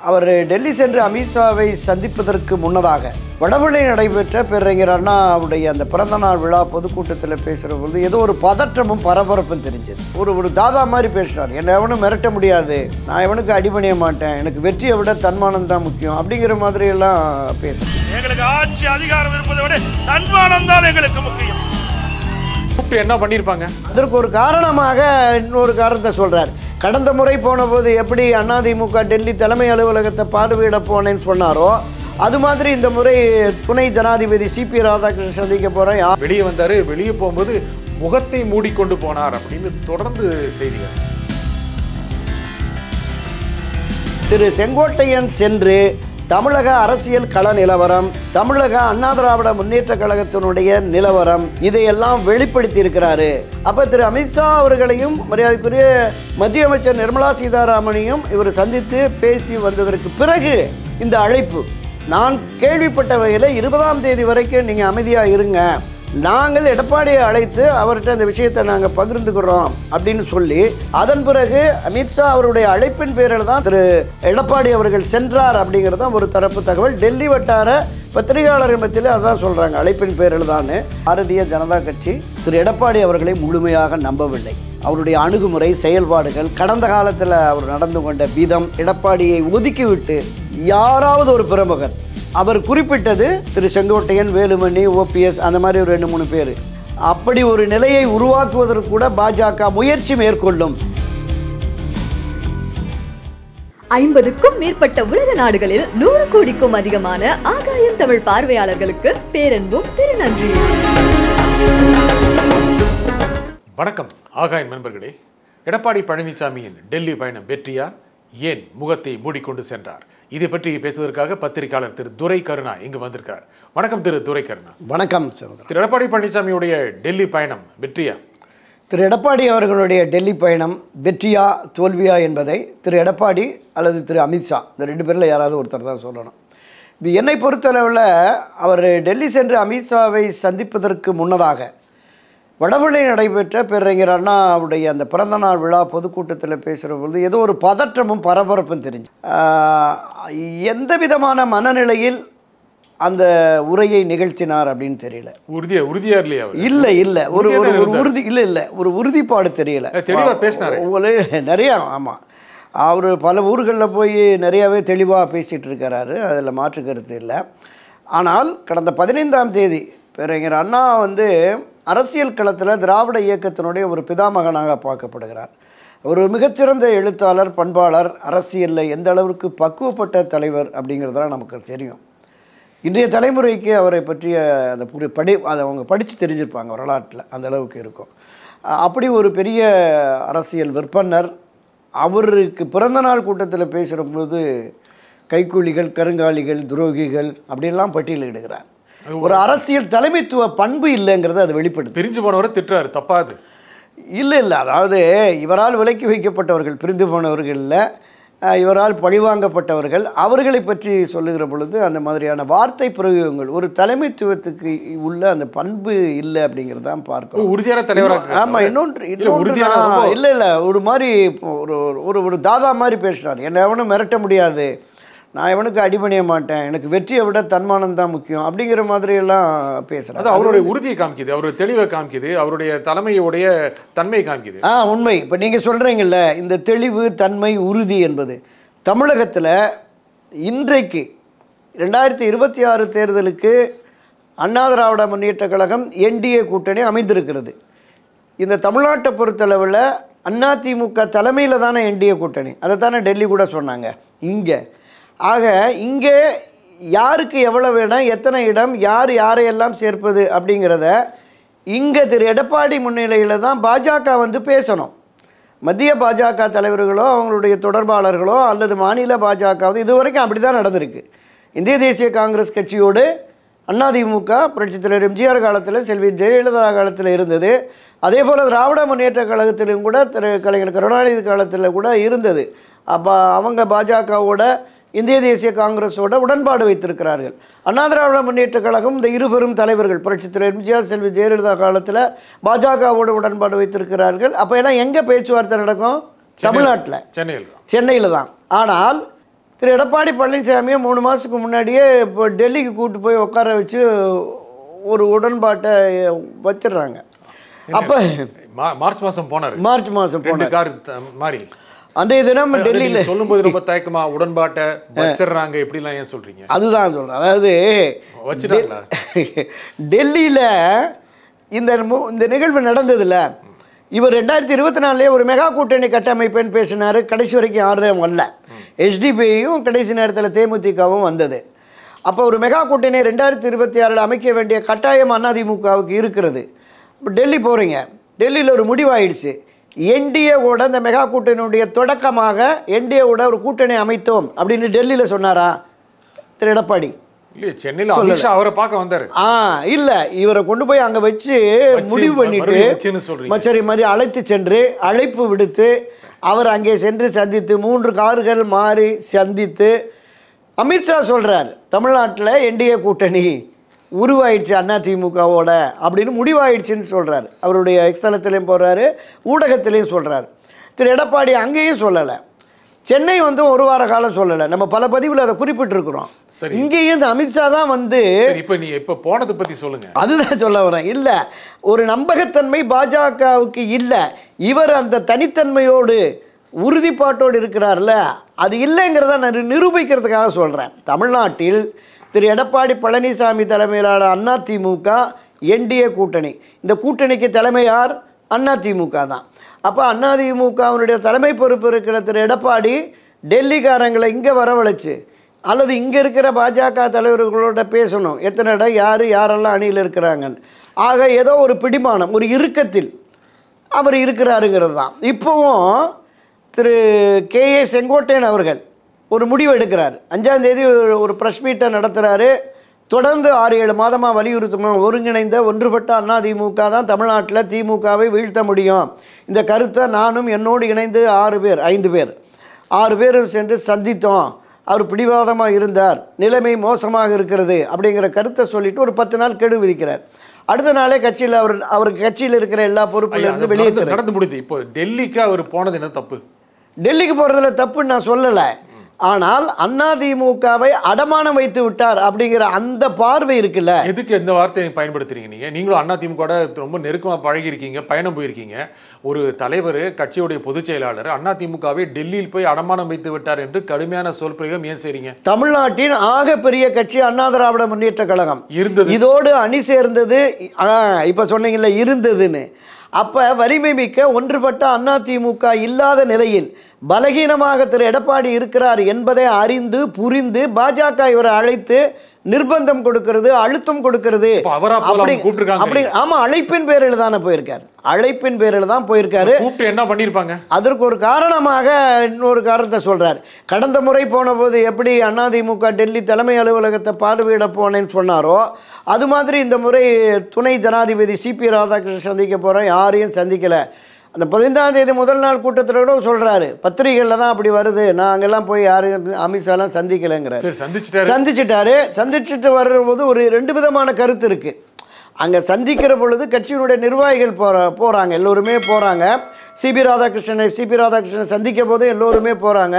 அவர் டெல்லி சென்று அமித்ஷாவை சந்திப்பதற்கு முன்னதாக வடபழனியில் நடைபெற்ற பேரறிஞர் அண்ணாவுடைய அந்த பிறந்தநாள் விழா பொதுக்கூட்டத்தில் பேசுகிற பொழுது ஏதோ ஒரு பதற்றமும் பரபரப்பும் தெரிஞ்சது. ஒரு தாதா மாதிரி பேசினார். என்னை எவனும் மிரட்ட முடியாது, நான் எவனுக்கு அடிபணிய மாட்டேன், எனக்கு வெற்றியை விட தன்மானம் தான் முக்கியம் அப்படிங்கிற மாதிரி எல்லாம் பேசுகிறேன். எங்களுக்கு ஆட்சி அதிகாரம் இருப்பதை விட தன்மானம் தான் எங்களுக்கு முக்கியம். என்ன பண்ணியிருப்பாங்க? அதற்கு ஒரு காரணமாக இன்னொரு காரணத்தை சொல்கிறார். கடந்த முறை போன போது எப்படி அதிமுக டெல்லி தலைமை அலுவலகத்தை பார்வையிட போனேன்னு சொன்னாரோ அது மாதிரி இந்த முறை துணை ஜனாதிபதி சிபி ராதாகிருஷ்ணன் சந்திக்க போறேன். வெளியே வந்தாரு, வெளியே போகும்போது முகத்தை மூடிக்கொண்டு போனார் அப்படின்னு தொடர்ந்து செய்திகள். திரு செங்கோட்டையன் சென்று தமிழக அரசியல் கள நிலவரம், தமிழக அண்ணா திராவிட முன்னேற்ற கழகத்தினுடைய நிலவரம் இதையெல்லாம் வெளிப்படுத்தி இருக்கிறாரு. அப்ப திரு அமித்ஷா அவர்களையும் மரியாதைக்குரிய மத்திய அமைச்சர் நிர்மலா சீதாராமனையும் இவர் சந்தித்து பேசி வந்ததற்கு பிறகு இந்த அழைப்பு. நான் கேள்விப்பட்ட வகையில் 20ஆம் தேதி வரைக்கும் நீங்கள் அமைதியாக இருங்க, நாங்கள் எடப்பாடியை அழைத்து அவர்கிட்ட இந்த விஷயத்தை நாங்கள் பகிர்ந்துக்கிறோம் அப்படின்னு சொல்லி அதன் பிறகு அமித்ஷா அவருடைய அழைப்பின் பேரில் தான் திரு எடப்பாடி அவர்கள் சென்றார் அப்படிங்கிறது தான் ஒரு தரப்பு தகவல். டெல்லி வட்டார பத்திரிகையாளர்கள் மத்தியில் அதான் சொல்கிறாங்க, அழைப்பின் பேரில் தான். பாரதிய ஜனதா கட்சி திரு எடப்பாடி அவர்களை முழுமையாக நம்பவில்லை. அவருடைய அணுகுமுறை, செயல்பாடுகள், கடந்த காலத்தில் அவர் நடந்து கொண்ட விதம், எடப்பாடியை ஒதுக்கிவிட்டு யாராவது ஒரு பிரமுகர், அவர் குறிப்பிட்டது திரு செங்கோட்டையன், வேலுமணி, ஓபிஎஸ் அந்த மாதிரி ஒரு 2-3 பேர், அப்படி ஒரு நிலையை உருவாக்குவதற்கு கூட பாஜக முயற்சி மேற்கொள்ளும். 50க்கும் மேற்பட்ட உலக நாடுகளில் 100 கோடிக்கும் அதிகமான ஆகாயம் தமிழ் பார்வையாளர்களுக்கு பேரன்பும் திருநன்றி. வணக்கம் ஆகாயம் நண்பர்களே. எடப்பாடி பழனிசாமியின் டெல்லி பயணம் வெற்றியா? ஏன் முகத்தை மூடிக்கொண்டு சென்றார்? இதை பற்றி பேசுவதற்காக பத்திரிகையாளர் திரு துரை கருணா இங்கு வந்திருக்கார். வணக்கம் திரு துரை கருணா. வணக்கம். திரு எடப்பாடி பழனிசாமியுடைய டெல்லி பயணம் வெற்றியா? திரு எடப்பாடி அவர்களுடைய டெல்லி பயணம் வெற்றியா தோல்வியா என்பதை திரு எடப்பாடி அல்லது திரு அமித்ஷா இந்த 2 பேரில் யாராவது ஒருத்தர் தான் சொல்லணும். இப்போ என்னை பொறுத்தளவில் அவர் டெல்லி சென்று அமித்ஷாவை சந்திப்பதற்கு முன்னதாக வடபழனியில் நடைபெற்ற பேரறிஞர் அண்ணாவுடைய அந்த பிறந்தநாள் விழா பொதுக்கூட்டத்தில் பேசுகிற பொழுது ஏதோ ஒரு பதற்றமும் பரபரப்பும் தெரிஞ்சு. எந்த விதமான மனநிலையில் அந்த உரையை நிகழ்த்தினார் அப்படின்னு தெரியல. உறுதியா இல்லையா? இல்லை ஒரு உறுதிப்பாடு தெரியல. தெளிவாக பேசினார் நிறையா. ஆமாம், அவர் பல ஊர்களில் போய் நிறையாவே தெளிவாக பேசிகிட்டு இருக்கிறாரு, அதில் மாற்று கருத்து இல்லை. ஆனால் கடந்த 15ஆம் தேதி பேரறிஞர் அண்ணா அரசியல் களத்தில் திராவிட இயக்கத்தினுடைய ஒரு பிதாமகனாக பார்க்கப்படுகிறார். ஒரு மிகச்சிறந்த எழுத்தாளர், பண்பாளர், அரசியலில் எந்த அளவிற்கு பக்குவப்பட்ட தலைவர் அப்படிங்கிறதெல்லாம் நமக்கு தெரியும். இன்றைய தலைமுறைக்கு அவரை பற்றிய அந்த அதை அவங்க படித்து தெரிஞ்சிருப்பாங்க, வரலாற்றில் அந்த அளவுக்கு இருக்கும். அப்படி ஒரு பெரிய அரசியல் விற்பனர். அவருக்கு பிறந்தநாள் கூட்டத்தில் பேசுகிறபோது கைக்கூலிகள், கருங்காலிகள், துரோகிகள் அப்படின்லாம் பட்டியலிடுகிறார். ஒரு அரசியல் தலைமைத்துவ பண்பு இல்லைங்கிறது அது வெளிப்படுது. பிரிஞ்சு போனவரை திட்டுறாரு, தப்பாது இல்லை. அதாவது இவரால் விலக்கி வைக்கப்பட்டவர்கள், பிரிந்து போனவர்களில் இவரால் பழிவாங்கப்பட்டவர்கள், அவர்களை பற்றி சொல்லுகிற பொழுது அந்த மாதிரியான வார்த்தை பிரயோகங்கள் ஒரு தலைமைத்துவத்துக்கு உள்ள அந்த பண்பு இல்லை அப்படிங்கிறது தான் பார்க்கணும். உறுதியான தலைவராக. ஆமாம். இன்னொன்று இல்லை ஒரு மாதிரி ஒரு தாதா மாதிரி பேசினார். என்னை எவனும் மிரட்ட முடியாது, நான் எவனுக்கு அடிபணிய மாட்டேன், எனக்கு வெற்றியை விட தன்மானம் தான் முக்கியம் அப்படிங்கிற மாதிரி எல்லாம் பேசுகிறார். அது அவருடைய உறுதியை காமிக்குது, அவருடைய தெளிவை காமிக்குது, அவருடைய தலைமையுடைய தன்மையை காமிக்குது. உண்மை. இப்போ நீங்கள் சொல்கிறீங்கல்ல, இந்த தெளிவு, தன்மை, உறுதி என்பது தமிழகத்தில் இன்றைக்கு 2026 தேர்தலுக்கு அண்ணா திராவிட முன்னேற்ற கழகம் என்டிஏ கூட்டணி அமைந்திருக்கிறது. இந்த தமிழ்நாட்டை பொறுத்தளவில் அதிமுக தலைமையில் தானே என்டிஏ கூட்டணி, அதை தானே டெல்லி கூட சொன்னாங்க. இங்கே யாருக்கு எவ்வளோ வேணும், எத்தனை இடம், யாரையெல்லாம் சேர்ப்பது அப்படிங்கிறத இங்கே திரு எடப்பாடி முன்னிலையில் தான் பாஜக பேசணும். மத்திய பாஜக தலைவர்களோ அவங்களுடைய தொடர்பாளர்களோ அல்லது மாநில பாஜக இதுவரைக்கும் அப்படி தான் நடந்திருக்கு. இந்திய தேசிய காங்கிரஸ் கட்சியோடு அதிமுக புரட்சித் தலைவர் எம்ஜிஆர் காலத்தில், செல்வி ஜெயலலிதா காலத்தில் இருந்தது. அதே போல் திராவிட முன்னேற்ற கழகத்திலும் கூட திரு கலைஞர் கருணாநிதி காலத்தில் கூட இருந்தது. அப்போ அவங்க பாஜகவோட, இந்திய தேசிய காங்கிரஸோட உடன்பாடு வைத்திருக்கிறார்கள். அண்ணா திராவிட முன்னேற்ற கழகம் இந்த இருபெரும் தலைவர்கள் புரட்சித் தலைவர் எம்ஜிஆர், செல்வி ஜெயலலிதா காலத்தில் பாஜகவோட உடன்பாடு வைத்திருக்கிறார்கள். அப்போ எல்லாம் எங்கே பேச்சுவார்த்தை நடக்கும்? தமிழ்நாட்டில், சென்னையில் தான். ஆனால் திரு எடப்பாடி பழனிசாமியை 3 மாதத்துக்கு முன்னாடியே இப்போ டெல்லிக்கு கூப்பிட்டு போய் உட்கார வச்சு ஒரு உடன்பாட்டை வச்சிடுறாங்க. அப்போ மார்ச் மாதம் போனார். மார்ச் மாதம் போனார் கார் மாறி அன்றைய தினம் டெல்லியில் சொல்லும்போது ரொம்ப தயக்கமா உடன்பாட்டை வச்சிடுறாங்க எப்படிலாம் ஏன் சொல்றீங்க? அதுதான் சொல்கிறேன். அதாவது வச்சுட்டாங்களா? டெல்லியில் இந்த நிகழ்வு நடந்ததில்ல. இவர் 2024 ஒரு மெகா கூட்டணி கட்டமைப்பேன்னு பேசினார். கடைசி வரைக்கும் யாரும் வரல. HDPயும் கடைசி நேரத்தில் தேமுதிகவும் வந்தது. அப்போ ஒரு மெகா கூட்டணி 2026 அமைக்க வேண்டிய கட்டாயம் அதிமுகவுக்கு இருக்கிறது. இப்போ டெல்லி போகிறீங்க, டெல்லியில் ஒரு முடிவாயிடுச்சு. என்டிஏவோட இந்த மெகா கூட்டணியுடைய தொடக்கமாக என்டிஏவோட ஒரு கூட்டணி அமைத்தோம் அப்படின்னு டெல்லியில் சொன்னாரா திரு எடப்பாடி? இல்லையே, சென்னையில் அமித்ஷா அவரை பார்க்க வந்தார். இல்லை, இவரை கொண்டு போய் அங்கே வச்சு முடிவு பண்ணிட்டு மச்சரி மாதிரி அழைத்து சென்று அழைப்பு விடுத்து அவர் அங்கே சென்று சந்தித்து 3 கார்கள் மாறி சந்தித்து அமித்ஷா சொல்கிறார், தமிழ்நாட்டில் என்டிஏ கூட்டணி உருவாயிடுச்சு அதிமுகவோட அப்படின்னு முடிவாயிடுச்சுன்னு சொல்கிறார். அவருடைய எக்ஸ்தலத்திலையும் போடுறாரு, ஊடகத்திலையும் சொல்கிறார். திரு எடப்பாடி அங்கேயும் சொல்லலை. சென்னை ஒரு வார காலம் சொல்லலை. நம்ம பல பதிவில் அதை குறிப்பிட்டிருக்கிறோம். இங்கேயும் இந்த அமித்ஷா தான் இப்போ போனதை பற்றி சொல்லுங்க. அதுதான் சொல்ல வரேன். இல்லை, ஒரு நம்பகத்தன்மை பாஜகவுக்கு இல்லை. இவர் அந்த தனித்தன்மையோடு உறுதிப்பாட்டோடு இருக்கிறார்ல, அது இல்லைங்கிறத நான் நிரூபிக்கிறதுக்காக சொல்கிறேன். தமிழ்நாட்டில் திரு எடப்பாடி பழனிசாமி தலைமையிலான அதிமுக என்டிஏ கூட்டணி. இந்த கூட்டணிக்கு தலைமை யார்? அதிமுக தான். அப்போ அதிமுகவினுடைய தலைமை பொறுப்பு இருக்கிற திரு எடப்பாடி டெல்லிக்காரங்களை இங்கே வரவழைச்சு அல்லது இங்கே இருக்கிற பாஜக தலைவர்களோட பேசணும், எத்தனை இடம் யாரெல்லாம் அணியில் இருக்கிறாங்கன்னு. ஆக ஏதோ ஒரு பிடிமானம், ஒரு இறுக்கத்தில் அவர் இருக்கிறாருங்கிறது தான். இப்போவும் திரு KA செங்கோட்டையன் அவர்கள் ஒரு முடிவு எடுக்கிறார். 5ஆம் தேதி ஒரு ப்ரெஸ் மீட்டை நடத்துகிறாரு. தொடர்ந்து 6-7 மாதமாக வலியுறுத்தணும், ஒருங்கிணைந்த ஒன்றுபட்ட அதிமுக தான் தமிழ்நாட்டில் திமுகவை வீழ்த்த முடியும். இந்த கருத்தை நானும் என்னோடு இணைந்து 5 பேரும் சென்று சந்தித்தோம். அவர் பிடிவாதமாக இருந்தார், நிலைமை மோசமாக இருக்கிறது அப்படிங்கிற கருத்தை சொல்லிட்டு ஒரு 10 நாள் கெடு விதிக்கிறார். அடுத்த நாளே கட்சியில் அவருக்கு கட்சியில் இருக்கிற எல்லா பொறுப்பிலிருந்து வெளியே நடந்து முடியுது. இப்போ டெல்லிக்கு அவர் போனது என்ன தப்பு? டெல்லிக்கு போகிறதுல தப்புன்னு நான் சொல்லலை. ஆனால் அதிமுகவை அடமானம் வைத்து விட்டார் அப்படிங்கிற அந்த பார்வை இருக்குல்ல. எதுக்கு எந்த வார்த்தையை பயன்படுத்துறீங்க? நீங்களும் அதிமுக ரொம்ப நெருக்கமாக பழகிருக்கீங்க, பயணம் போயிருக்கீங்க. ஒரு தலைவர், கட்சியுடைய பொதுச் செயலாளர் அதிமுகவை டெல்லியில் போய் அடமானம் வைத்து விட்டார் என்று கடுமையான சொல் பிரயோகம் ஏன் செய்றீங்க? தமிழ்நாட்டின் ஆக பெரிய கட்சி அண்ணா திராவிட முன்னேற்ற கழகம் இருந்தது, இதோடு அணி சேர்ந்தது. இப்போ சொன்னீங்கல்ல இருந்ததுன்னு. அப்போ வலிமை மிக்க ஒன்றுபட்ட அதிமுக இல்லாத நிலையில் பலகீனமாக திரு எடப்பாடி இருக்கிறார் என்பதை அறிந்து புரிந்து பாஜக இவரை அழைத்து நிர்பந்தம் கொடுக்கிறது, அழுத்தம் கொடுக்கிறது. அப்படி ஆமா, அழைப்பின் பேரில் தானே போயிருக்காரு. அழைப்பின் பேரில் தான் போயிருக்காரு. என்ன பண்ணிருப்பாங்க? அதற்கு ஒரு காரணமாக இன்னொரு காரணத்தை சொல்றாரு. கடந்த முறை போன போது எப்படி அதிமுக டெல்லி தலைமை அலுவலகத்தை பார்வையிட போனேன்னு சொன்னாரோ, அது மாதிரி இந்த முறை துணை ஜனாதிபதி CP ராதாகிருஷ்ணன் சந்திக்க போறோம், யாரையும் சந்திக்கல. அந்த 15ஆம் தேதி முதல் நாள் கூட்டத்தில் கூட சொல்றாரு, பத்திரிகைகளில் தான் அப்படி வருது, நான் அங்கெல்லாம் போய் யாரையும் அமித்ஷாலாம் சந்திக்கலைங்கிறார். சந்திச்சுட்டு வர்றபோது ஒரு 2 விதமான கருத்து இருக்கு. அங்கே சந்திக்கிற பொழுது கட்சியினுடைய நிர்வாகிகள் போகிறாங்க, எல்லோருமே போகிறாங்க. CP ராதாகிருஷ்ணனை சந்திக்க போது எல்லோருமே போகிறாங்க.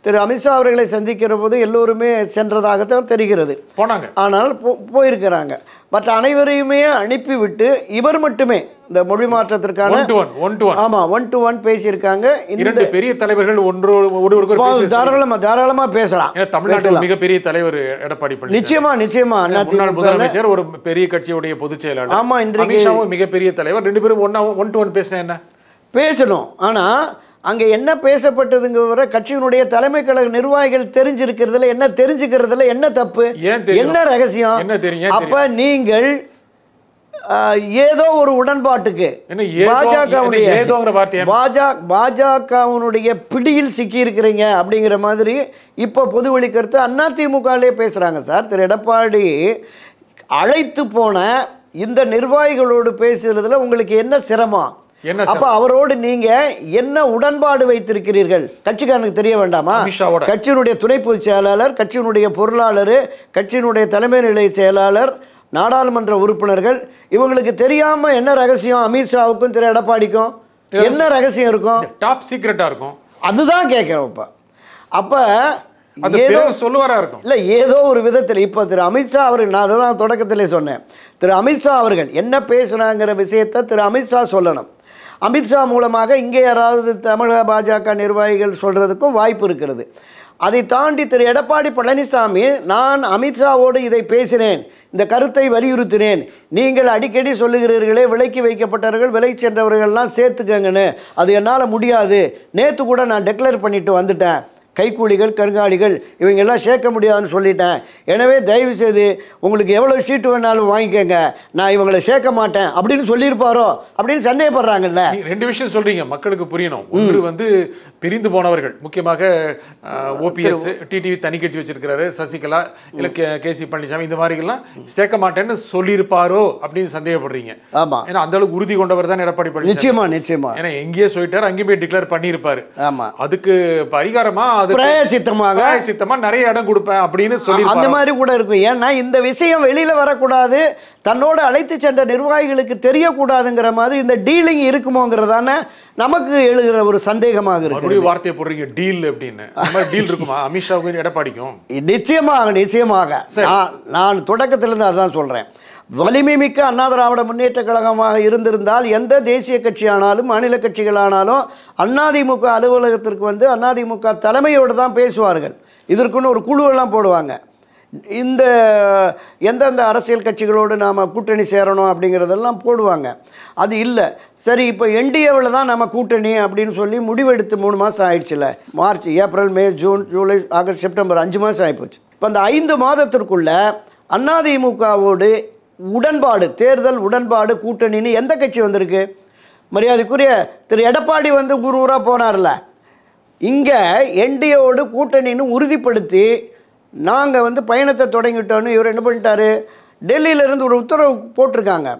திரு அமித்ஷா அவர்களை சந்திக்கிற போது எல்லோருமே சென்றதாகத்தான் தெரிகிறது. போனாங்க, ஆனால் போயிருக்கிறாங்க. மற்ற அனைவரையுமே அனுப்பிவிட்டு இவர் மட்டுமே இந்த மொழி மாற்றத்திற்கான ஆமாம் 1-to-1 பேசியிருக்காங்க. இரண்டு பெரிய தலைவர்கள் தாராளமா பேசலாம். தமிழ்நாட்டில் மிகப்பெரிய தலைவர் எடப்பாடி பழனிசாமி, நிச்சயமா முன்னாள் முதலமைச்சர், ஒரு பெரிய கட்சியுடைய பொதுச் செயலாளர். ஆமா, இன்றைக்கு மிகப்பெரிய தலைவர். 2 பேரும் 1-to-1 பேசினா என்ன பேசணும். ஆனா அங்கே என்ன பேசப்பட்டதுங்கிற கட்சியினுடைய தலைமை கழக நிர்வாகிகள் தெரிஞ்சிருக்கிறதுல என்ன, தெரிஞ்சுக்கிறதுல என்ன தப்பு, என்ன ரகசியம்? அப்ப நீங்கள் ஏதோ ஒரு உடன்பாட்டுக்கு பாஜகவுடைய பிடியில் சிக்கி இருக்கிறீங்க அப்படிங்கிற மாதிரி இப்ப பொதுவெளி கருத்து அதிமுகலே பேசுறாங்க. சார், திரு எடப்பாடி அழைத்து போன இந்த நிர்வாகிகளோடு பேசுறதுல உங்களுக்கு என்ன சிரமம்? அப்ப அவரோடு நீங்க என்ன உடன்பாடு வைத்திருக்கிறீர்கள்? கட்சிக்காரனுக்கு தெரிய வேண்டாமா? கட்சியினுடைய துணை பொதுச் செயலாளர், கட்சியினுடைய பொருளாளர், கட்சியினுடைய தலைமை நிலைய செயலாளர், நாடாளுமன்ற உறுப்பினர்கள், இவங்களுக்கு தெரியாம என்ன ரகசியம்? அமித்ஷாவுக்கும் திரு எடப்பாடிக்கும் என்ன ரகசியம் இருக்கும்? டாப் சீக்ரெட்டா இருக்கும். அதுதான் கேட்கிறோம். அப்ப ஏதோ சொல்லுவாரா இருக்கும். இல்லை, ஏதோ ஒரு விதத்தில் இப்போ திரு அமித்ஷா அவர்கள், நான் அதை தான் தொடக்கத்திலே சொன்னேன், திரு அமித்ஷா அவர்கள் என்ன பேசுனாங்கிற விஷயத்தை திரு அமித்ஷா சொல்லணும். அமித்ஷா மூலமாக இங்கே யாராவது தமிழக பாஜக நிர்வாகிகள் சொல்கிறதுக்கும் வாய்ப்பு இருக்கிறது. அதை தாண்டி திரு எடப்பாடி பழனிசாமி, நான் அமித்ஷாவோடு இதை பேசினேன், இந்த கருத்தை வலியுறுத்தினேன், நீங்கள் அடிக்கடி சொல்லுகிறீர்களே விலைக்கு வைக்கப்பட்டவர்கள் விலை சென்றவர்கள்லாம் சேர்த்துக்கங்கன்னு, அது என்னால் முடியாது, நேற்று கூட நான் டெக்ளேர் பண்ணிட்டு வந்துட்டேன், கைக்கூலிகள் கருங்காலிகள் இவங்கெல்லாம் சேர்க்க முடியாதுன்னு சொல்லிட்டேன், எனவே தயவு செய்து உங்களுக்கு எவ்வளோ சீட்டு வேணாலும் வாங்கிக்கோங்க, நான் இவங்களை சேர்க்க மாட்டேன் அப்படின்னு சொல்லியிருப்பாரோ அப்படின்னு சந்தேகப்படுறாங்கல்ல. ரெண்டு விஷயம் சொல்றீங்க, மக்களுக்கு புரியணும். ஒன்று வந்து பிரிந்து போனவர்கள், முக்கியமாக ஓபிஎஸ், டிடிவி தனி கட்சி வச்சிருக்கிறாரு, சசிகலா இல்லை கேசி பழனிசாமி, இந்த மாதிரிலாம் சேர்க்க மாட்டேன்னு சொல்லியிருப்பாரோ அப்படின்னு சந்தேகப்படுறீங்க. ஆமா, ஏன்னா அந்த அளவுக்கு உறுதி கொண்டவர் தான் எடப்பாடி பழனிசாமி. நிச்சயமா நிச்சயமா. ஏன்னா எங்கேயே சொல்லிட்டாரு, அங்கேயும் போய் டிக்ளேர் பண்ணியிருப்பாரு. ஆமா, அதுக்கு பரிகாரமா சித்தமாக நிறைய இடம் கொடுப்பேன் அப்படின்னு சொல்லி அந்த மாதிரி கூட இருக்கும். ஏன்னா இந்த விஷயம் வெளியில வரக்கூடாது, தன்னோட அழைத்து சென்ற நிர்வாகிகளுக்கு தெரியக்கூடாதுங்கிற மாதிரி இந்த டீலிங் இருக்குமோங்கிறதான நமக்கு எழுகிற ஒரு சந்தேகமாக இருக்கு. வார்த்தையை போடுறீங்க டீல் அப்படின்னு, டீல் இருக்குமா அமித்ஷாவுக்கும் எடப்பாடிக்கும்? நிச்சயமாக நிச்சயமாக. நான் தொடக்கத்திலிருந்து அதான் சொல்றேன், வலிமை மிக்க அண்ணா திராவிட முன்னேற்ற கழகமாக இருந்திருந்தால் எந்த தேசிய கட்சியானாலும் மாநில கட்சிகளானாலும் அதிமுக அலுவலகத்திற்கு வந்து அதிமுக தலைமையோடு தான் பேசுவார்கள். இதற்குன்னு ஒரு குழுவெல்லாம் போடுவாங்க, இந்த எந்தெந்த அரசியல் கட்சிகளோடு நாம் கூட்டணி சேரணும் அப்படிங்கிறதெல்லாம் போடுவாங்க. அது இல்லை. சரி, இப்போ என்டிஏவில் தான் நம்ம கூட்டணி அப்படின்னு சொல்லி முடிவெடுத்து 3 மாதம் ஆயிடுச்சுல, March April May June July August September 5 மாதம் ஆகிப்போச்சு. இப்போ அந்த 5 மாதத்திற்குள்ள அதிமுகவோடு உடன்பாடு, தேர்தல் உடன்பாடு, கூட்டணின்னு எந்த கட்சி வந்திருக்கு? மரியாதைக்குரிய திரு எடப்பாடி வந்து ஊரூராக போனார்ல, இங்கே என்டிஏவோடு கூட்டணின்னு உறுதிப்படுத்தி நாங்கள் வந்து பயணத்தை தொடங்கிட்டோன்னு இவர் என்ன பண்ணிட்டாரு, டெல்லியிலேருந்து ஒரு உத்தரவு போட்டிருக்காங்க.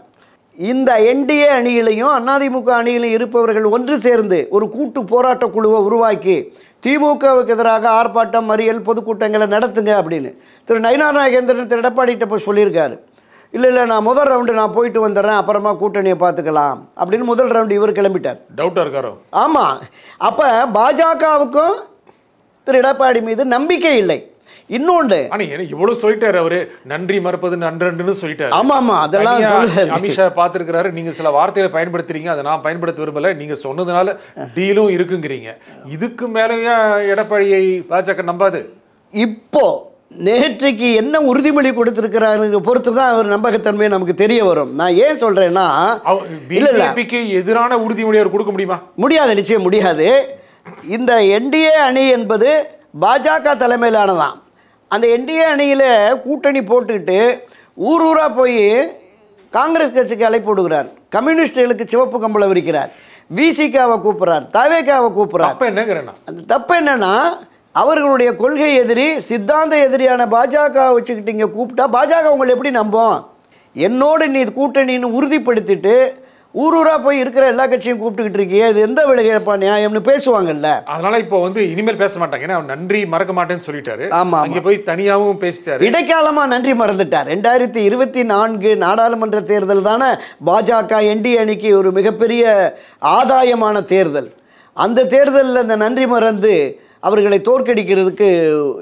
இந்த என்டிஏ அணியிலையும் அதிமுக அணியிலையும் இருப்பவர்கள் ஒன்று சேர்ந்து ஒரு கூட்டு போராட்ட குழுவை உருவாக்கி திமுகவுக்கு எதிராக ஆர்ப்பாட்டம், மறியல், பொதுக்கூட்டங்களை நடத்துங்க அப்படின்னு திரு நயினார் நாகேந்திரன் திரு எடப்பாடிகிட்ட போய் சொல்லியிருக்காரு. இல்லை நான் முதல் ரவுண்டு நான் போயிட்டு வந்துடுறேன், அப்புறமா கூட்டணியை பார்த்துக்கலாம் அப்படின்னு முதல் ரவுண்டு இவர் கிளம்பிட்டார். டவுட்டாக இருக்காரோ? ஆமாம். அப்போ பாஜகவுக்கும் திரு எடப்பாடி மீது நம்பிக்கை இல்லை. இன்னொன்று, இவ்வளவு சொல்லிட்டாரு அவரு, நன்றி மறப்பது நன்றன்னு சொல்லிட்டாரு. ஆமா ஆமா, அதெல்லாம் அமித்ஷா பார்த்திருக்கிறாரு. நீங்க சில வார்த்தைகளை பயன்படுத்துறீங்க, அதை நான் பயன்படுத்த விரும்பல, நீங்க சொன்னதுனால டீலும் இருக்குங்கிறீங்க. இதுக்கு மேலேயே எடப்பாடியை பாஜக நம்பாது. இப்போ நேற்றைக்கு என்ன உறுதிமொழி கொடுத்திருக்கிறாரு பொறுத்து தான் அவர் நம்பகத்தன்மையை நமக்கு தெரிய வரும். நான் ஏன் சொல்றேன்னா, பிஜேபிக்கு எதிரான உறுதிமொழி அவர் கொடுக்க முடியுமா? முடியாது, நிச்சயம் முடியாது. இந்த என்டிஏ அணி என்பது பாஜக தலைமையிலானதான். அந்த என்டிஏ அணியில் கூட்டணி போட்டுக்கிட்டு ஊர் ஊராக போய் காங்கிரஸ் கட்சிக்கு அழைப்பு விடுகிறார், கம்யூனிஸ்டுகளுக்கு சிவப்பு கம்பளம் விரிக்கிறார், விசிகாவை கூப்பிட்றார், தவேகாவை கூப்பிட்றார். அந்த தப்பு என்னன்னா, அவர்களுடைய கொள்கை எதிரி, சித்தாந்த எதிரியான பாஜக வச்சுக்கிட்டு இங்கே கூப்பிட்டா பாஜக உங்களை எப்படி நம்பும்? என்னோடு நீ கூட்டணின்னு உறுதிப்படுத்திட்டு ஊர் ஊராக போய் இருக்கிற எல்லா கட்சியும் கூப்பிட்டுக்கிட்டு இருக்கியே, இது எந்த விலகப்பா நியாயம்னு பேசுவாங்கல்ல. அதனால இப்போ வந்து இனிமேல் பேச மாட்டாங்க, ஏன்னா நன்றி மறக்க மாட்டேன்னு சொல்லிட்டாரு. ஆமா, அங்கே போய் தனியாகவும் பேசிட்டாரு. இடைக்காலமாக நன்றி மறந்துட்டார். 2024 நாடாளுமன்ற தேர்தல் தானே பாஜக என்டிஏ அணிக்கு ஒரு மிகப்பெரிய ஆதாயமான தேர்தல். அந்த தேர்தலில் அந்த நன்றி மறந்து அவர்களை தோற்கடிக்கிறதுக்கு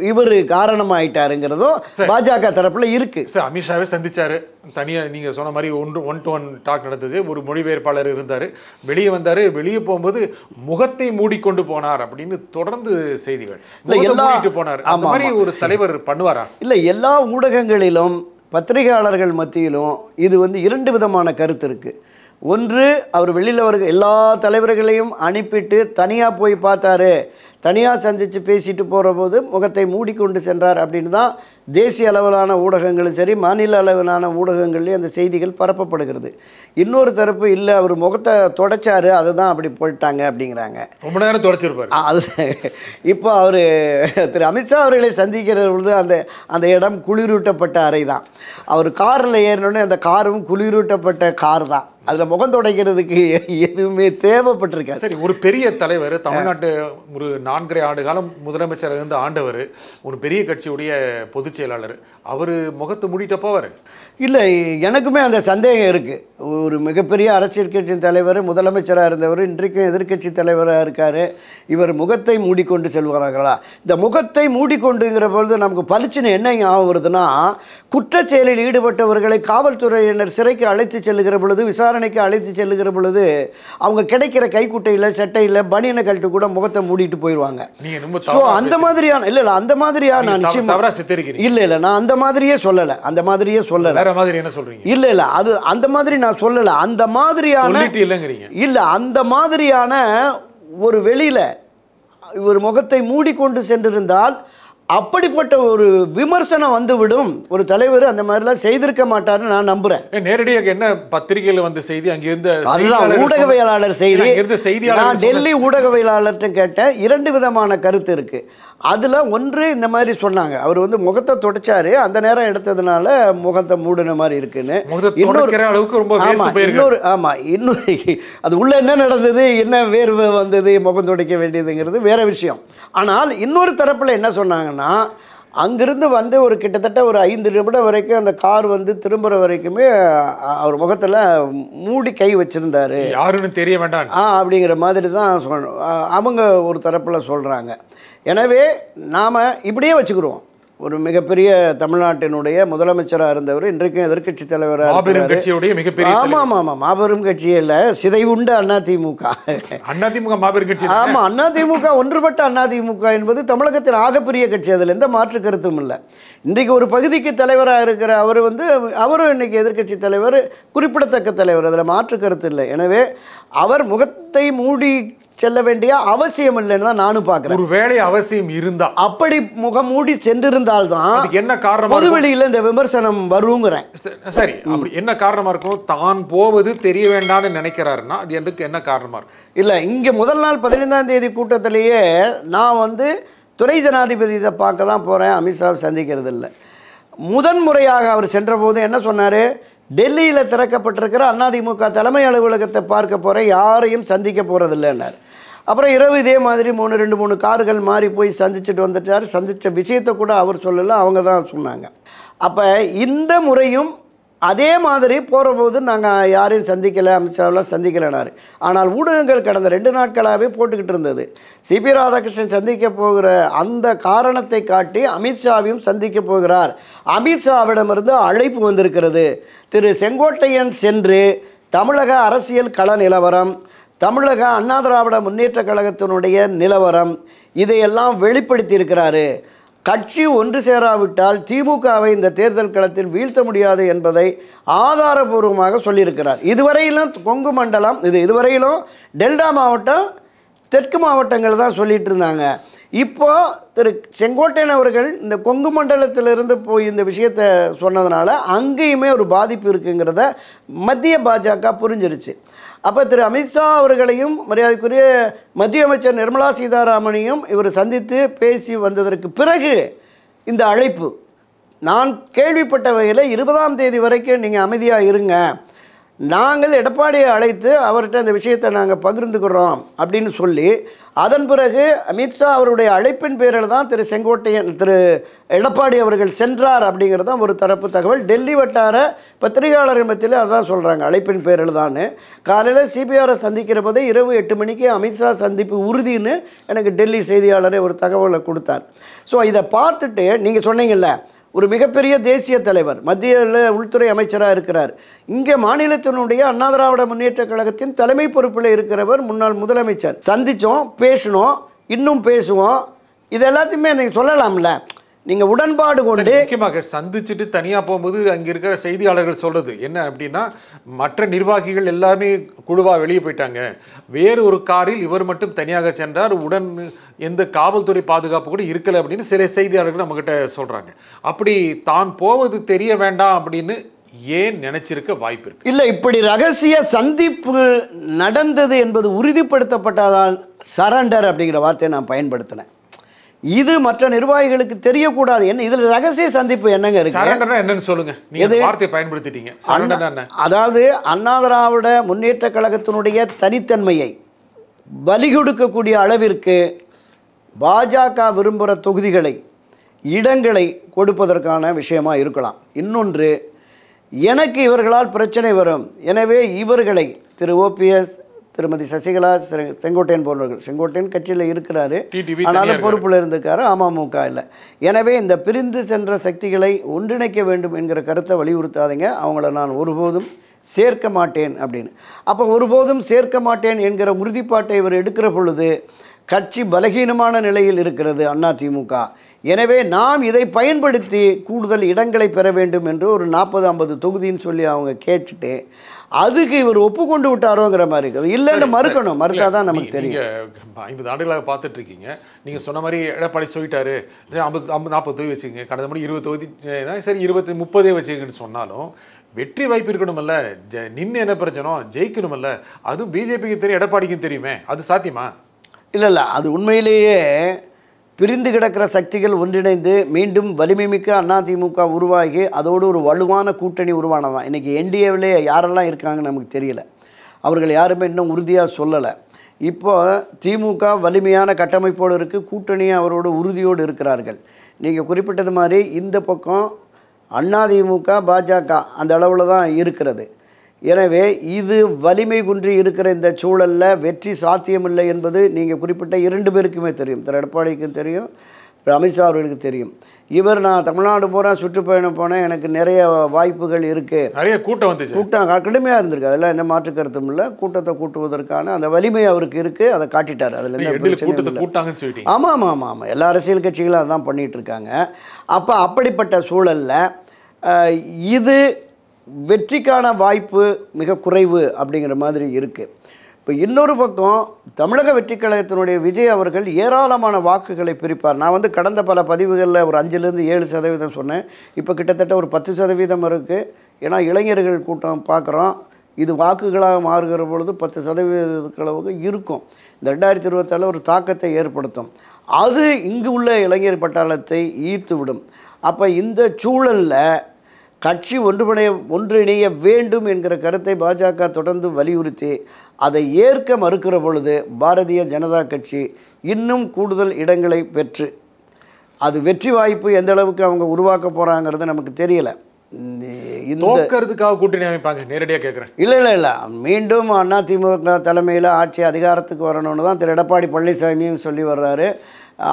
இவர் காரணமாயிட்டாருங்கிறதும் பாஜக தரப்புல இருக்கு. அமித்ஷாவே சந்திச்சாரு, தனியா நீங்க சொன்ன மாதிரி ஒன் டு ஒன் டாக் நடந்தது. ஒரு மொழிபெயர்ப்பாளர் இருந்தாரு, வெளியே வந்தாரு. வெளியே போகும்போது முகத்தை மூடிக்கொண்டு போனார் அப்படின்னு தொடர்ந்து செய்திகள் போனார். அந்த மாதிரி ஒரு தலைவர் பண்ணுவாரா? இல்ல, எல்லா ஊடகங்களிலும் பத்திரிகையாளர்கள் மத்தியிலும் இது வந்து 2 விதமான கருத்து இருக்கு. ஒன்று, அவர் வெளியில் வருக எல்லா தலைவர்களையும் அனுப்பிட்டு தனியாக போய் பார்த்தாரு, தனியாக சந்தித்து பேசிட்டு போகிற போது முகத்தை மூடிக்கொண்டு சென்றார் அப்படின்னு தான் தேசிய அளவிலான ஊடகங்களும் சரி மாநில அளவிலான ஊடகங்கள்லேயும் அந்த செய்திகள் பரப்பப்படுகிறது. இன்னொரு தரப்பு இல்லை, அவர் முகத்தை தொடச்சாரு, அதை தான் அப்படி போயிட்டாங்க அப்படிங்கிறாங்க. ரொம்ப நேரம் தொடச்சிருப்பார். அது இப்போ அவர் திரு அமித்ஷா அவர்களை சந்திக்கிற பொழுது அந்த இடம் குளிரூட்டப்பட்ட அறை தான். அவர் காரில் ஏறினோடனே அந்த காரும் குளிரூட்டப்பட்ட கார் தான். அதில் முகம் துடைக்கிறதுக்கு எதுவுமே தேவைப்பட்டிருக்காது. சரி, ஒரு பெரிய தலைவர், தமிழ்நாட்டு ஒரு 4.5 ஆண்டு காலம் முதலமைச்சர் இருந்து ஆண்டவர், ஒரு பெரிய கட்சியுடைய பொதுச் செயலாளர், அவர் முகத்தை மூடிட்ட போவார். இல்லை, எனக்குமே அந்த சந்தேகம் இருக்குது. ஒரு மிகப்பெரிய அரசியல் கட்சியின் தலைவர், முதலமைச்சராக இருந்தவர், இன்றைக்கும் எதிர்க்கட்சி தலைவராக இருக்கார். இவர் முகத்தை மூடிக்கொண்டு செல்வார்களா? இந்த முகத்தை மூடிக்கொண்டுங்கிற பொழுது நமக்கு பளிச்சுன்னு என்ன ஞாபகம் வருதுன்னா, குற்றச் செயலில் ஈடுபட்டவர்களை காவல்துறையினர் சிறைக்கு அழைத்து செல்லுகிற பொழுது, விசாரணைக்கு அழைத்து செல்லுகிற பொழுது, அவங்க கிடைக்கிற கைக்குட்டையில், சட்டையில், பனியனை கழட்டு கூட முகத்தை மூடிட்டு போயிடுவாங்க. ஸோ அந்த மாதிரியான இல்லை அந்த மாதிரியான நான் நிச்சயம் இல்லை நான் அந்த மாதிரியே சொல்லலை. இல்ல அது அந்த மாதிரி நான் சொல்லல. அந்த மாதிரியான இல்ல அந்த மாதிரியான ஒரு வெளியில ஒரு முகத்தை மூடிக்கொண்டு சென்றிருந்தால் அப்படிப்பட்ட ஒரு விமர்சனம் வந்துவிடும். ஒரு தலைவர் அந்த மாதிரிலாம் செய்திருக்க மாட்டாருன்னு நான் நம்புறேன். நேரடியாக என்ன பத்திரிகையில் வந்த செய்தி, அங்கிருந்த ஊடகவியலாளர் செய்தி, நான் டெல்லி ஊடகவியலாளர்கிட்ட கேட்டேன். 2 விதமான கருத்து இருக்கு. அதில் ஒன்று இந்த மாதிரி சொன்னாங்க, அவர் வந்து முகத்தை தொடச்சாரு, அந்த நேரம் எடுத்ததுனால முகத்தை மூடின மாதிரி இருக்குன்னு. இன்னொரு அது உள்ள என்ன நடந்தது, என்ன வேர்வை வந்தது, முகம் துடைக்க வேண்டியதுங்கிறது வேற விஷயம். ஆனால் இன்னொரு தரப்பில் என்ன சொன்னாங்கன்னா, அங்கிருந்து வந்து ஒரு கிட்டத்தட்ட ஒரு 5 நிமிடம் வரைக்கும் அந்த கார் வந்து திரும்புகிற வரைக்குமே அவர் முகத்தில் மூடி கை வச்சிருந்தாரு, யாருன்னு தெரிய வேண்டாம் அப்படிங்கிற மாதிரி தான் அவங்க ஒரு தரப்பில் சொல்கிறாங்க. எனவே நாம் இப்படியே வச்சுக்கிறோம். ஒரு மிகப்பெரிய தமிழ்நாட்டினுடைய முதலமைச்சராக இருந்தவர், இன்றைக்கும் எதிர்க்கட்சி தலைவராக, மாபெரும் கட்சியில் சிதைவுண்டு அதிமுக மாபெரும் கட்சி. ஆமாம், அதிமுக ஒன்றுபட்ட அதிமுக என்பது தமிழகத்தில் ஆகப்பெரிய கட்சி, அதில் எந்த மாற்று கருத்தும் இல்லை. இன்றைக்கு ஒரு பகுதிக்கு தலைவராக இருக்கிற அவர் வந்து அவரும் இன்றைக்கி எதிர்க்கட்சி தலைவர், குறிப்பிடத்தக்க தலைவர், அதில் மாற்று கருத்து இல்லை. எனவே அவர் முகத்தை மூடி செல்ல வேண்டிய அவசியம் இல்லைன்னு தான் நானும் பார்க்குறேன். ஒரு வேலை அவசியம் இருந்தா, அப்படி முகம் மூடி சென்றிருந்தால்தான் என்ன காரணம் பொதுவெளியில் இந்த விமர்சனம் வருங்கிறேன். சரி, அப்படி என்ன காரணமா இருக்கும்? தான் போவது தெரிய வேண்டாம்னு நினைக்கிறாருன்னா அது எனக்கு என்ன காரணமா இருக்கும்? இல்லை, இங்கே முதல் நாள் 15ஆம் தேதி கூட்டத்திலேயே நான் வந்து துணை ஜனாதிபதி இதை பார்க்க தான் போகிறேன், அமித்ஷாவை சந்திக்கிறது இல்லை. முதன்முறையாக அவர் சென்றபோது என்ன சொன்னார், டெல்லியில் திறக்கப்பட்டிருக்கிற அதிமுக தலைமை அலுவலகத்தை பார்க்க போகிறேன், யாரையும் சந்திக்க போகிறதில்லைன்னார். அப்புறம் இரவு இதே மாதிரி 2-3 கார்கள் மாறி போய் சந்திச்சுட்டு வந்துட்டார். சந்தித்த விஷயத்தை கூட அவர் சொல்லலை, அவங்க தான் சொன்னாங்க. அப்போ இந்த முறையும் அதே மாதிரி போகிற போது நாங்கள் யாரையும் சந்திக்கலை, அமித்ஷாவெலாம் சந்திக்கலைனார். ஆனால் ஊடகங்கள் கடந்த 2 நாட்களாகவே போட்டுக்கிட்டு இருந்தது, சிபி ராதாகிருஷ்ணன் சந்திக்க போகிற அந்த காரணத்தை காட்டி அமித்ஷாவையும் சந்திக்க போகிறார், அமித்ஷாவிடமிருந்து அழைப்பு வந்திருக்கிறது. திரு செங்கோட்டையன் சென்று தமிழக அரசியல் கள நிலவரம், தமிழக அண்ணா திராவிட முன்னேற்ற கழகத்தினுடைய நிலவரம், இதையெல்லாம் வெளிப்படுத்தி இருக்கிறாரு. கட்சி ஒன்று சேராவிட்டால் திமுகவை இந்த தேர்தல் களத்தில் வீழ்த்த முடியாது என்பதை ஆதாரபூர்வமாக சொல்லியிருக்கிறார். இதுவரையிலும் கொங்கு மண்டலம், இதுவரையிலும் டெல்டா மாவட்டம், தெற்கு மாவட்டங்கள் தான் சொல்லிட்டு இருந்தாங்க. இப்போ திரு செங்கோட்டையன் அவர்கள் இந்த கொங்கு மண்டலத்திலிருந்து போய் இந்த விஷயத்தை சொன்னதுனால அங்கேயுமே ஒரு பாதிப்பு இருக்குங்கிறத மத்திய பாஜக புரிஞ்சிருச்சு. அப்போ திரு அமித்ஷா அவர்களையும் மரியாதைக்குரிய மத்திய அமைச்சர் நிர்மலா சீதாராமனையும் இவர் சந்தித்து பேசி வந்ததற்கு பிறகு இந்த அழைப்பு, நான் கேள்விப்பட்ட வகையில் 20ஆம் தேதி வரைக்கும் நீங்கள் அமைதியாக இருங்க, நாங்கள் எடப்பாடியை அழைத்து அவர்கிட்ட அந்த விஷயத்தை நாங்கள் பகிர்ந்துக்கிறோம் அப்படின்னு சொல்லி, அதன் பிறகு அமித்ஷா அவருடைய அழைப்பின் பேரில் தான் திரு செங்கோட்டையன், திரு எடப்பாடி அவர்கள் சென்றார் அப்படிங்கிறது தான் ஒரு தரப்பு தகவல். டெல்லி வட்டார பத்திரிகையாளர்கள் மத்தியில் அதான் சொல்கிறாங்க, அழைப்பின் பேரில் தான். காலையில் சிபிஆரை சந்திக்கிற போதே இரவு 8 மணிக்கு அமித்ஷா சந்திப்பு உறுதின்னு எனக்கு டெல்லி செய்தியாளரே ஒரு தகவலை கொடுத்தார். ஸோ இதை பார்த்துட்டு நீங்கள் சொன்னீங்கல்ல, ஒரு மிகப்பெரிய தேசிய தலைவர், மத்தியில் உள்துறை அமைச்சராக இருக்கிறார், இங்கே மாநிலத்தினுடைய அண்ணா திராவிட முன்னேற்ற கழகத்தின் தலைமை பொறுப்பில் இருக்கிறவர், முன்னாள் முதலமைச்சர், சந்தித்தோம், பேசணும், இன்னும் பேசுவோம், இது எல்லாத்தையுமே நீங்கள் சொல்லலாம்ல. நீங்கள் உடன்பாடு கொண்டு முக்கியமாக சந்திச்சுட்டு தனியாக போகும்போது அங்கே இருக்கிற செய்தியாளர்கள் சொல்கிறது என்ன அப்படின்னா, மற்ற நிர்வாகிகள் எல்லாமே குழுவாக வெளியே போயிட்டாங்க, வேறு ஒரு காரில் இவர் மட்டும் தனியாக சென்றார், உடன் எந்த காவல்துறை பாதுகாப்பு கூட இருக்கலை அப்படின்னு சில செய்தியாளர்கள் நம்மகிட்ட சொல்கிறாங்க. அப்படி தான் போவது தெரிய வேண்டாம் அப்படின்னு ஏன் நினைச்சிருக்க வாய்ப்பு இருக்கு? இல்லை, இப்படி ரகசிய சந்திப்பு நடந்தது என்பது உறுதிப்படுத்தப்பட்டதால் சரண்டர் அப்படிங்கிற வார்த்தையை நான் பயன்படுத்தினேன். இது மற்ற நிர்வாகிகளுக்கு தெரியக்கூடாது. என்ன இதில் ரகசிய சந்திப்பு என்னங்க இருக்கு? சரண்டர்னா என்னன்னு சொல்லுங்க. நீங்க வார்த்தையை பயன்படுத்திட்டீங்க. சரண்டர்னா என்ன? அதாவது அண்ணா திராவிட முன்னேற்ற கழகத்தினுடைய தனித்தன்மையை பலி கொடுக்கக்கூடிய அளவிற்கு பாஜக விரும்புகிற தொகுதிகளை இடங்களை கொடுப்பதற்கான விஷயமா இருக்கலாம். இன்னொன்று, எனக்கு இவர்களால் பிரச்சனை வரும், எனவே இவர்களை திரு ஓபிஎஸ், திருமதி சசிகலா, செங்கோட்டையன் போன்றவர்கள், செங்கோட்டையன் கட்சியில் இருக்கிறாரு, ஆனாலும் பொறுப்பில் இருந்திருக்காரு, அமமுக இல்லை. எனவே இந்த பிரிந்து சென்ற சக்திகளை ஒன்றிணைக்க வேண்டும் என்கிற கருத்தை வலியுறுத்தாதீங்க, அவங்கள நான் ஒருபோதும் சேர்க்க மாட்டேன் அப்படின்னு. அப்போ ஒருபோதும் சேர்க்க மாட்டேன் என்கிற உறுதிப்பாட்டை இவர் எடுக்கிற பொழுது கட்சி பலகீனமான நிலையில் இருக்கிறது அதிமுக. எனவே நாம் இதை பயன்படுத்தி கூடுதல் இடங்களை பெற வேண்டும் என்று ஒரு 40-50 தொகுதின்னு சொல்லி அவங்க கேட்டுட்டு அதுக்கு இவர் ஒப்புக்கொண்டு விட்டாரோங்கிற மாதிரி இருக்குது. இல்லைன்னு மறுக்கணும், மறுத்தாதான் நமக்கு தெரியும். 50 ஆண்டுகளாக பார்த்துட்டு இருக்கீங்க. நீங்கள் சொன்ன மாதிரி எடப்பாடி சொல்லிட்டாரு 50-40 தொகுதி வச்சுக்கோங்க, கடந்த முறை 20 தொகுதி, சரி 20-30 வச்சுக்கன்னு சொன்னாலும் வெற்றி வாய்ப்பு இருக்கணுமல்ல, நின்று என்ன பிரச்சனை, ஜெயிக்கணுமல்ல. அதுவும் பிஜேபிக்கு தெரியும், எடப்பாடிக்கும் தெரியுமே, அது சாத்தியமா? இல்லை, அது உண்மையிலேயே பிரிந்து கிடக்கிற சக்திகள் ஒன்றிணைந்து மீண்டும் வலிமை மிக்க அதிமுக உருவாகி அதோடு ஒரு வலுவான கூட்டணி உருவானதான். இன்றைக்கி என்டிஏவிலே யாரெல்லாம் இருக்காங்கன்னு நமக்கு தெரியல, அவர்கள் யாருமே இன்னும் உறுதியாக சொல்லலை. இப்போ திமுக வலிமையான கட்டமைப்போடு இருக்குது, கூட்டணியை அவரோட உறுதியோடு இருக்கிறார்கள். நீங்கள் குறிப்பிட்டது மாதிரி இந்த பக்கம் அதிமுக பாஜக அந்த அளவில் தான் இருக்கிறது. எனவே இது வலிமை குன்றி இருக்கிற இந்த சூழலில் வெற்றி சாத்தியமில்லை என்பது நீங்கள் குறிப்பிட்ட 2 பேருக்குமே தெரியும். திரு எடப்பாடிக்கும் தெரியும், அமித்ஷா அவர்களுக்கு தெரியும். நான் தமிழ்நாடு பூரா சுற்றுப்பயணம் போனேன், எனக்கு நிறைய வாய்ப்புகள் இருக்குது, நிறைய கூட்டம் கடுமையாக இருந்திருக்கு, அதெல்லாம் எந்த மாற்று கருத்தும் இல்லை. கூட்டத்தை கூட்டுவதற்கான அந்த வலிமை அவருக்கு இருக்குது, அதை காட்டிட்டார். அதில் ஆமாம் எல்லா அரசியல் கட்சிகளும் அதான் பண்ணிகிட்டு இருக்காங்க. அப்போ அப்படிப்பட்ட சூழலில் இது வெற்றிக்கான வாய்ப்பு மிக குறைவு அப்படிங்கிற மாதிரி இருக்குது. இப்போ இன்னொரு பக்கம் தமிழக வெற்றி கழகத்தினுடைய விஜய் அவர்கள் ஏராளமான வாக்குகளை பிரிப்பார். நான் கடந்த பல பதிவுகளில் ஒரு 5-7% சொன்னேன், இப்போ கிட்டத்தட்ட ஒரு 10% இருக்குது. ஏன்னா இளைஞர்கள் கூட்டம் பார்க்குறோம், இது வாக்குகளாக மாறுகிற பொழுது 10% அளவுக்கு இருக்கும். இந்த 2024 ஒரு தாக்கத்தை ஏற்படுத்தும், அது இங்கு உள்ள இளைஞர் பட்டாளத்தை ஈர்த்து விடும். அப்போ இந்த சூழலில் கட்சி ஒன்றிணைய வேண்டும் என்கிற கருத்தை பாஜக தொடர்ந்து வலியுறுத்தி அதை ஏற்க மறுக்கிற பொழுது பாரதிய ஜனதா கட்சி இன்னும் கூடுதல் இடங்களை பெற்று அது வெற்றி வாய்ப்பு எந்த அளவுக்கு அவங்க உருவாக்க போகிறாங்கிறது நமக்கு தெரியலை. இந்த கூட்டணி அமைப்பாங்க நேரடியாக கேட்குறேன். இல்லை மீண்டும் அதிமுக தலைமையில் ஆட்சி அதிகாரத்துக்கு வரணும்னு தான் திரு எடப்பாடி பழனிசாமியும் சொல்லி வர்றாரு.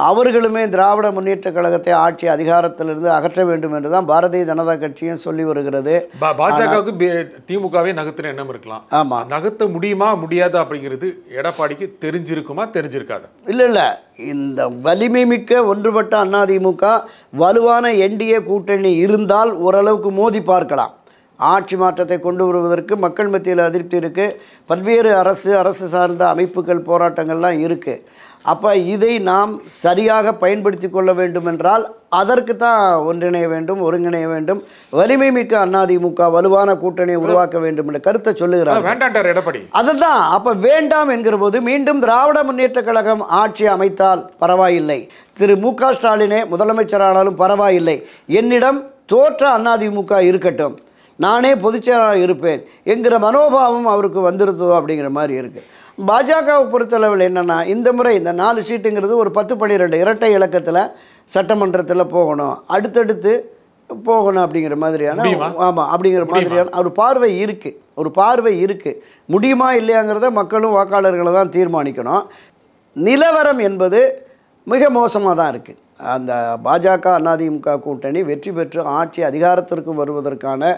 அவர்களுமே திராவிட முன்னேற்ற கழகத்தை ஆட்சி அதிகாரத்திலிருந்து அகற்ற வேண்டும் என்று தான் பாரதிய ஜனதா கட்சியும் சொல்லி வருகிறது. பாஜகவுக்கு திமுகவே நகர்த்துற எண்ணம் இருக்கலாம், ஆமாம், நகர்த்த முடியுமா முடியாது அப்படிங்கிறது எடப்பாடிக்கு தெரிஞ்சிருக்குமா தெரிஞ்சிருக்காது? இல்லை, இந்த வலிமை மிக்க ஒன்றுபட்ட அதிமுக வலுவான என்டிஏ கூட்டணி இருந்தால் ஓரளவுக்கு மோதி பார்க்கலாம். ஆட்சி மாற்றத்தை கொண்டு வருவதற்கு மக்கள் மத்தியில் அதிருப்தி இருக்குது, பல்வேறு அரசு சார்ந்த அமைப்புகள் போராட்டங்கள்லாம் இருக்குது. அப்போ இதை நாம் சரியாக பயன்படுத்தி கொள்ள வேண்டும் என்றால் அதற்கு தான் ஒன்றிணைய வேண்டும், ஒருங்கிணைய வேண்டும், வலிமை மிக்க அதிமுக வலுவான கூட்டணியை உருவாக்க வேண்டும் என்ற கருத்தை சொல்லுகிறார். வேண்டாம் எடப்பாடி, அதுதான். அப்போ வேண்டாம் என்கிற போது மீண்டும் திராவிட முன்னேற்ற கழகம் ஆட்சி அமைத்தால் பரவாயில்லை, திரு மு.க. ஸ்டாலினே முதலமைச்சரானாலும் பரவாயில்லை, என்னிடம் தோற்ற அதிமுக இருக்கட்டும், நானே பொதுச்செயலாளர் இருப்பேன் என்கிற மனோபாவம் அவருக்கு வந்துருதோ அப்படிங்கிற மாதிரி இருக்குது. பாஜகவை பொறுத்தளவில் என்னென்னா, இந்த முறை இந்த 4 சீட்டுங்கிறது ஒரு 10-12 இரட்டை இலக்கத்தில் சட்டமன்றத்தில் போகணும், அடுத்தடுத்து போகணும் அப்படிங்கிற மாதிரியான, ஆமாம் அப்படிங்கிற மாதிரியான ஒரு பார்வை இருக்குது. முடியுமா இல்லையாங்கிறத மக்களும் வாக்காளர்களை தான் தீர்மானிக்கணும். நிலவரம் என்பது மிக மோசமாக தான் இருக்குது. அந்த பாஜக அதிமுக கூட்டணி வெற்றி பெற்று ஆட்சி அதிகாரத்திற்கு வருவதற்கான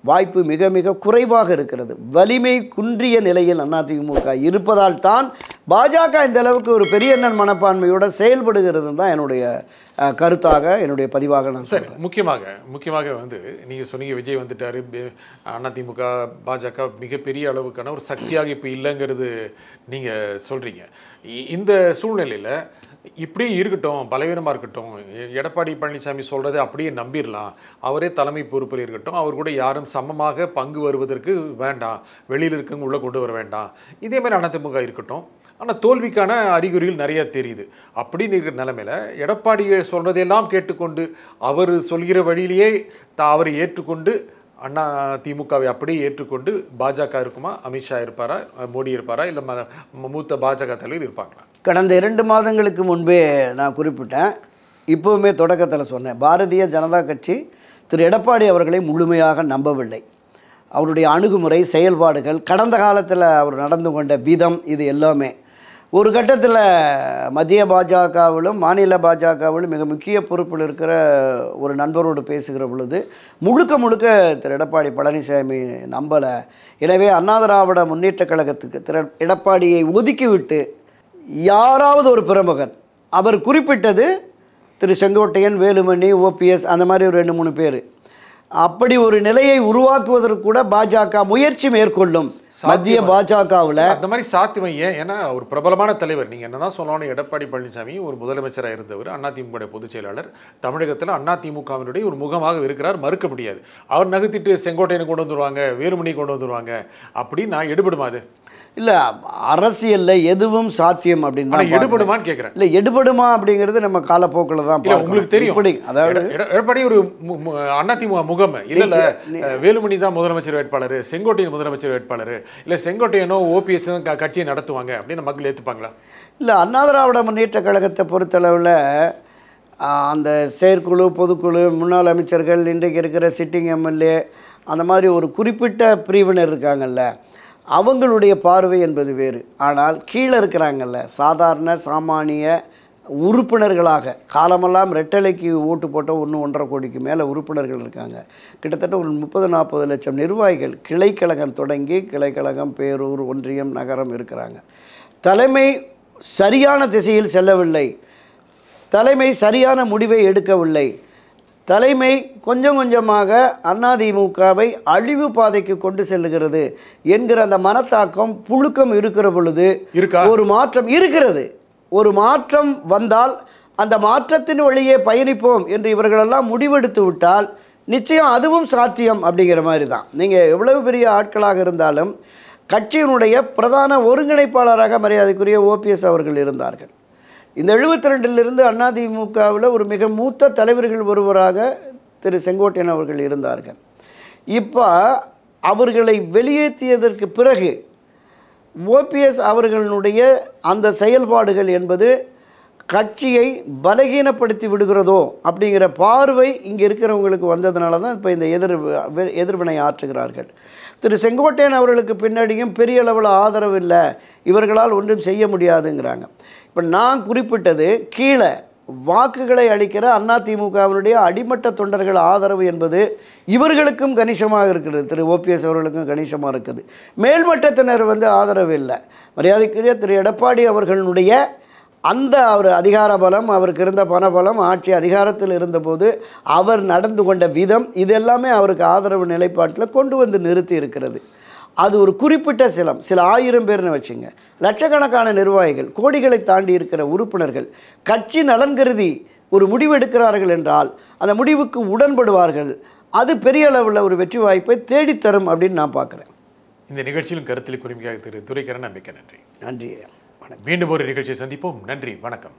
வாய்ப்பு மிக மிக குறைவாக இருக்கிறது. வலிமை குன்றிய நிலையில் அதிமுக இருப்பதால் தான் பாஜக இந்த அளவுக்கு ஒரு பெரியண்ணன் மனப்பான்மையோடு செயல்படுகிறது தான் என்னுடைய கருத்தாக, என்னுடைய பதிவாக நான் சரி. முக்கியமாக நீங்கள் சொன்னீங்க விஜய் வந்துட்டார், அதிமுக பாஜக மிகப்பெரிய அளவுக்கான ஒரு சக்தியாக இப்போ இல்லைங்கிறது நீங்கள் சொல்கிறீங்க. இந்த சூழ்நிலையில் இப்படி இருக்கட்டும், பலவீனமாக இருக்கட்டும், எடப்பாடி பழனிசாமி சொல்கிறத அப்படியே நம்பிடலாம், அவரே தலைமை பொறுப்பில் இருக்கட்டும், அவர் கூட யாரும் சமமாக பங்கு வருவதற்கு வேண்டாம், வெளியில் இருக்கவங்க உள்ளே கொண்டு வர வேண்டாம், இதே மாதிரி அதிமுக இருக்கட்டும். ஆனால் தோல்விக்கான அறிகுறிகள் நிறைய தெரியுது. அப்படின்னு இருக்கிற நிலைமையில் எடப்பாடி சொல்கிறதையெல்லாம் கேட்டுக்கொண்டு அவர் சொல்கிற வழியிலேயே அவரை ஏற்றுக்கொண்டு அண்ணா திமுகவை அப்படியே ஏற்றுக்கொண்டு பாஜக இருக்குமா, அமித்ஷா இருப்பாரா, மோடி இருப்பாரா, இல்லை மூத்த பாஜக தலைவர் இருப்பாங்களா? கடந்த 2 மாதங்களுக்கு முன்பே நான் குறிப்பிட்டேன், இப்போவுமே தொடக்கத்தில் சொன்னேன், பாரதிய ஜனதா கட்சி திரு எடப்பாடி அவர்களை முழுமையாக நம்பவில்லை. அவருடைய அணுகுமுறை, செயல்பாடுகள், கடந்த காலத்தில் அவர் நடந்து கொண்ட விதம், இது எல்லாமே ஒரு கட்டத்தில் மத்திய பாஜகவிலும் மாநில பாஜகவிலும் மிக முக்கிய பொறுப்பில் இருக்கிற ஒரு நண்பரோடு பேசுகிற பொழுது முழுக்க திரு எடப்பாடி பழனிசாமி நம்பலை. எனவே அண்ணா திராவிட முன்னேற்ற கழகத்துக்கு திரு எடப்பாடியை ஒதுக்கிவிட்டு யாராவது ஒரு பிரமுகன், அவர் குறிப்பிட்டது திரு செங்கோட்டையன், வேலுமணி, ஓபிஎஸ், அந்த மாதிரி ஒரு 2-3 பேர், அப்படி ஒரு நிலையை உருவாக்குவதற்கு கூட பாஜக முயற்சி மேற்கொள்ளும். மத்திய பாஜகவில் அந்த மாதிரி சாத்தியம் ஏன்? ஏன்னா ஒரு பிரபலமான தலைவர், நீங்கள் என்னதான் சொல்லணும், எடப்பாடி பழனிசாமி ஒரு முதலமைச்சராக இருந்தவர், அதிமுக பொதுச் செயலாளர், தமிழகத்தில் அதிமுகவினுடைய ஒரு முகமாக இருக்கிறார், மறுக்க முடியாது. அவர் நகர்த்திட்டு செங்கோட்டையனை கொண்டு வந்துடுவாங்க, வேலுமணி கொண்டு வந்துடுவாங்க அப்படின்னு நான் எடுபடுமா? அது இல்லை, அரசியலில் எதுவும் சாத்தியம் அப்படின்னு எடுபடுமான்னு கேட்குறேன். இல்லை, எடுபடுமா அப்படிங்கிறது நம்ம காலப்போக்கில் தான் உங்களுக்கு தெரியும். அதாவது எடப்பாடி ஒரு அதிமுக முகம் இல்ல, வேலுமணி தான் முதலமைச்சர் வேட்பாளர், செங்கோட்டையன் முதலமைச்சர் வேட்பாளர், இல்லை செங்கோட்டையனோ ஓபிஎஸ் கட்சியை நடத்துவாங்க அப்படின்னு மக்கள் ஏற்றுப்பாங்களா? இல்லை, அண்ணா திராவிட முன்னேற்ற கழகத்தை பொறுத்தளவில் அந்த செயற்குழு, பொதுக்குழு, முன்னாள் அமைச்சர்கள், இன்றைக்கு இருக்கிற சிட்டிங் எம்எல்ஏ, அந்த மாதிரி ஒரு குறிப்பிட்ட பிரிவினர் இருக்காங்கல்ல, அவங்களுடைய பார்வை என்பது வேறு. ஆனால் கீழே இருக்கிறாங்கல்ல, சாதாரண சாமானிய உறுப்பினர்களாக காலமெல்லாம் ரெட்டலைக்கு ஓட்டு போட்ட 1-1.5 கோடிக்கு மேலே உறுப்பினர்கள் இருக்காங்க. கிட்டத்தட்ட ஒரு 30-40 லட்சம் நிர்வாகிகள், கிளைக்கழகம் தொடங்கி கிளைக்கழகம், பேரூர், ஒன்றியம், நகரம் இருக்கிறாங்க. தலைமை சரியான திசையில் செல்லவில்லை, தலைமை சரியான முடிவை எடுக்கவில்லை, தலைமை கொஞ்சம் கொஞ்சமாக அதிமுகவை அழிவு பாதைக்கு கொண்டு செல்லுகிறது என்கிற அந்த மனத்தாக்கம், புழுக்கம் இருக்கிற பொழுது ஒரு மாற்றம் இருக்கிறது. ஒரு மாற்றம் வந்தால் அந்த மாற்றத்தின் வழியே பயணிப்போம் என்று இவர்களெல்லாம் முடிவெடுத்து விட்டால் நிச்சயம் அதுவும் சாத்தியம் அப்படிங்கிற மாதிரி தான். நீங்கள் எவ்வளவு பெரிய ஆட்களாக இருந்தாலும் கட்சியினுடைய பிரதான ஒருங்கிணைப்பாளராக மரியாதைக்குரிய ஓபிஎஸ் அவர்கள் இருந்தார்கள். இந்த 72லிருந்து அதிமுகவில் ஒரு மிக மூத்த தலைவர்கள் ஒருவராக திரு செங்கோட்டையன் அவர்கள் இருந்தார்கள். இப்போ அவர்களை வெளியேற்றியதற்கு பிறகு ஓபிஎஸ் அவர்களுடைய அந்த செயல்பாடுகள் என்பது கட்சியை பலகீனப்படுத்தி விடுகிறதோ அப்படிங்கிற பார்வை இங்கே இருக்கிறவங்களுக்கு வந்ததுனால தான் இப்போ இந்த எதிர்வினை ஆற்றுகிறார்கள். திரு செங்கோட்டையன் அவர்களுக்கு பின்னாடியும் பெரிய அளவில் ஆதரவு இல்லை, இவர்களால் ஒன்றும் செய்ய முடியாதுங்கிறாங்க. இப்போ நான் குறிப்பிட்டது கீழே வாக்குகளை அளிக்கிற அதிமுகவினுடைய அடிமட்ட தொண்டர்கள் ஆதரவு என்பது இவர்களுக்கும் கணிசமாக இருக்கிறது, திரு ஓபிஎஸ் அவர்களுக்கும் கணிசமாக இருக்குது. மேல்மட்டத்தினர் ஆதரவு இல்லை. மரியாதைக்குரிய திரு எடப்பாடி அவர்களுடைய அந்த அவர் அதிகார பலம், அவருக்கு இருந்த பணபலம், ஆட்சி அதிகாரத்தில் இருந்தபோது அவர் நடந்து கொண்ட விதம், இதெல்லாமே அவருக்கு ஆதரவு நிலைப்பாட்டில் கொண்டு வந்து நிறுத்தி இருக்கிறது. அது ஒரு குறிப்பிட்ட சில 1000 பேர்னு வச்சுங்க, லட்சக்கணக்கான நிர்வாகிகள், கோடிகளை தாண்டி இருக்கிற உறுப்பினர்கள் கட்சி நலன் கருதி ஒரு முடிவு எடுக்கிறார்கள் என்றால் அந்த முடிவுக்கு உடன்படுவார்கள். அது பெரிய அளவில் ஒரு வெற்றி வாய்ப்பை தேடித்தரும் அப்படின்னு நான் பார்க்குறேன். இந்த நிகழ்ச்சியிலும் கருத்தில் குறிப்பியாக திரு துரைக்கரன், நம்பிக்கை. நன்றி. நன்றி, வணக்கம். மீண்டும் ஒரு நிகழ்ச்சியை சந்திப்போம். நன்றி, வணக்கம்.